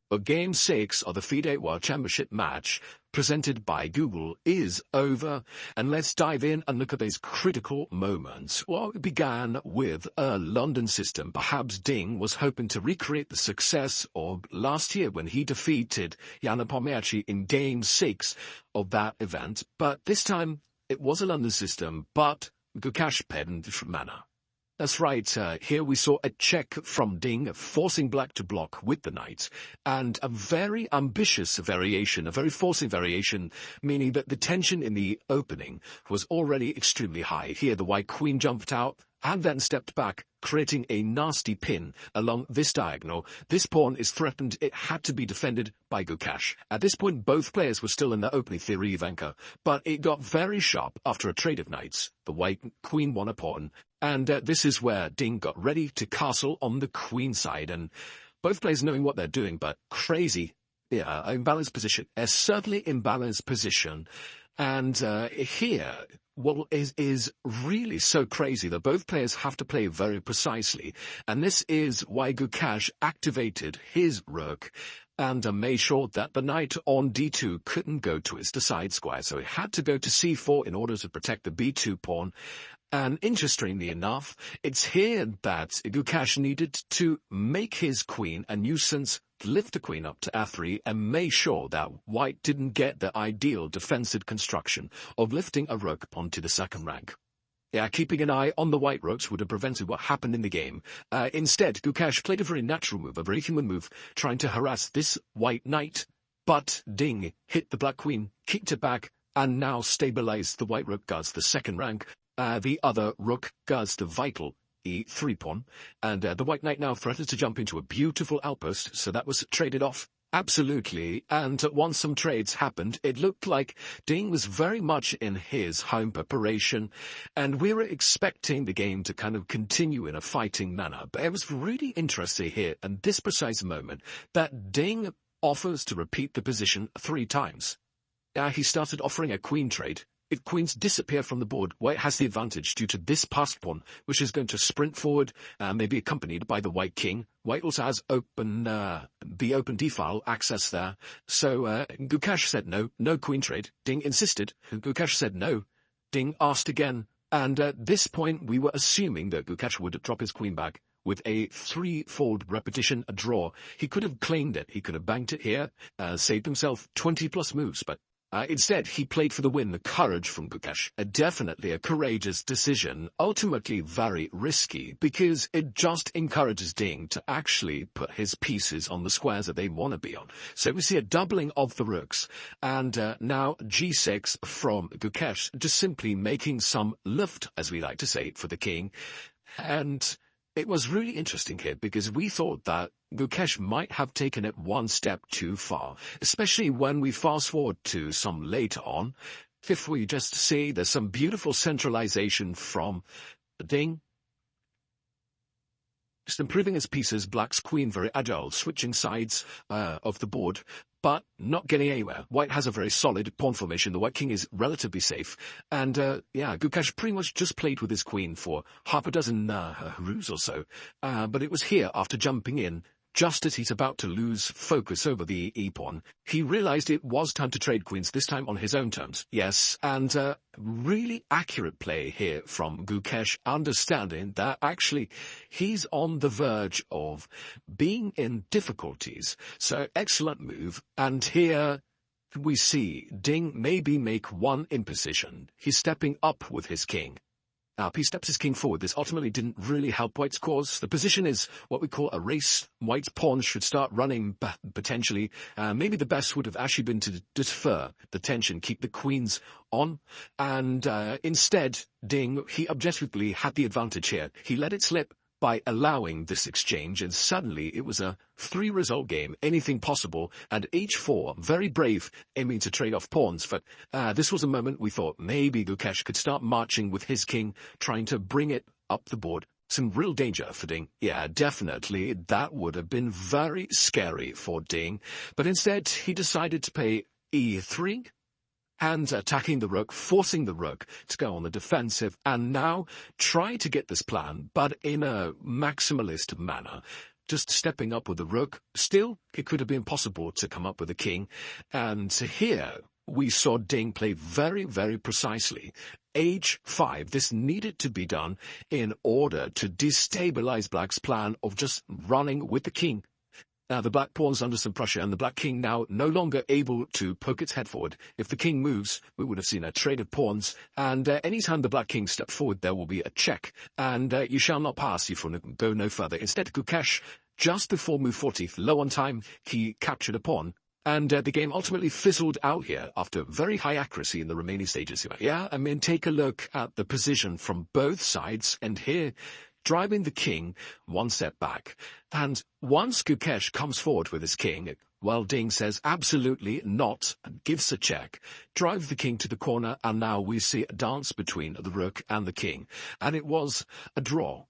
But Game 6 of the FIDE World Championship match, presented by Google, is over, and let's dive in and look at these critical moments. Well, it began with a London system. Perhaps Ding was hoping to recreate the success of last year when he defeated Jan Nepomniachtchi in Game 6 of that event, but this time it was a London system, but Gukesh played in a different manner. That's right, here we saw a check from Ding, forcing black to block with the knight, and a very ambitious variation, a very forcing variation, meaning that the tension in the opening was already extremely high. Here the white queen jumped out and then stepped back, creating a nasty pin along this diagonal. This pawn is threatened. It had to be defended by Gukesh. At this point, both players were still in the opening theory of anchor, but it got very sharp after a trade of knights. The white queen won a pawn, and this is where Ding got ready to castle on the queen side, and both players knowing what they're doing, but crazy. Yeah, imbalanced position. A certainly imbalanced position. And here, what is really so crazy that both players have to play very precisely. And this is why Gukesh activated his rook and made sure that the knight on d2 couldn't go to his side square. So he had to go to c4 in order to protect the b2 pawn. And interestingly enough, it's here that Gukesh needed to make his queen a nuisance, lift the queen up to f3, and make sure that white didn't get the ideal defensive construction of lifting a rook onto the second rank. Yeah, keeping an eye on the white rooks would have prevented what happened in the game. Instead, Gukesh played a very natural move, a very human move, trying to harass this white knight. But Ding hit the black queen, kicked it back, and now stabilized the white rook guards the second rank. The other rook guards the vital e3 pawn, and the white knight now threatened to jump into a beautiful outpost, so that was traded off. Absolutely, and once some trades happened, it looked like Ding was very much in his home preparation, and we were expecting the game to kind of continue in a fighting manner. But it was really interesting here, at this precise moment, that Ding offers to repeat the position 3 times. He started offering a queen trade. If queens disappear from the board, white has the advantage due to this passed pawn, which is going to sprint forward, maybe accompanied by the white king. White also has the open d-file access there. So Gukesh said no queen trade. Ding insisted. Gukesh said no. Ding asked again. And at this point, we were assuming that Gukesh would drop his queen back. With a 3-fold repetition, a draw. He could have claimed it. He could have banked it here, saved himself 20-plus moves, but instead, he played for the win, the courage from Gukesh. Definitely a courageous decision, ultimately very risky, because it just encourages Ding to actually put his pieces on the squares that they want to be on. So we see a doubling of the rooks, and now g6 from Gukesh, just simply making some lift, as we like to say, for the king. And it was really interesting here, because we thought that Gukesh might have taken it one step too far, especially when we fast forward to some later on. If we just see there's some beautiful centralization from Ding. Just improving his pieces, black's queen very agile, switching sides of the board, but not getting anywhere. White has a very solid pawn formation. The white king is relatively safe. And, Gukesh pretty much just played with his queen for half a dozen roos or so. But it was here, after jumping in, just as he's about to lose focus over the e-pawn, he realized it was time to trade queens, this time on his own terms. Yes, and really accurate play here from Gukesh, understanding that actually he's on the verge of being in difficulties. So excellent move, and here we see Ding maybe make one imposition. He's stepping up with his king. Now, he steps his king forward. This ultimately didn't really help White's cause. The position is what we call a race. White's pawns should start running, potentially. Maybe the best would have actually been to defer the tension, keep the queens on. And instead, Ding, he objectively had the advantage here. He let it slip by allowing this exchange, and suddenly it was a 3-result game, anything possible, and h4, very brave, aiming to trade off pawns. But this was a moment we thought maybe Gukesh could start marching with his king, trying to bring it up the board. Some real danger for Ding. Yeah, definitely, that would have been very scary for Ding. But instead, he decided to play e3, and attacking the rook, forcing the rook to go on the defensive, and now try to get this plan, but in a maximalist manner, just stepping up with the rook. Still, it could have been possible to come up with the king. And here we saw Ding play very, very precisely. H5, this needed to be done in order to destabilize Black's plan of just running with the king. Now the black pawn's under some pressure, and the black king now no longer able to poke its head forward. If the king moves, we would have seen a trade of pawns, and any time the black king steps forward, there will be a check, and you shall not pass, you go no further. Instead, Gukesh, just before move 40, low on time, he captured a pawn. And the game ultimately fizzled out here after very high accuracy in the remaining stages. Yeah, I mean, take a look at the position from both sides, and here, driving the king one step back. And once Gukesh comes forward with his king, well, Ding says absolutely not and gives a check, drives the king to the corner, and now we see a dance between the rook and the king. And it was a draw.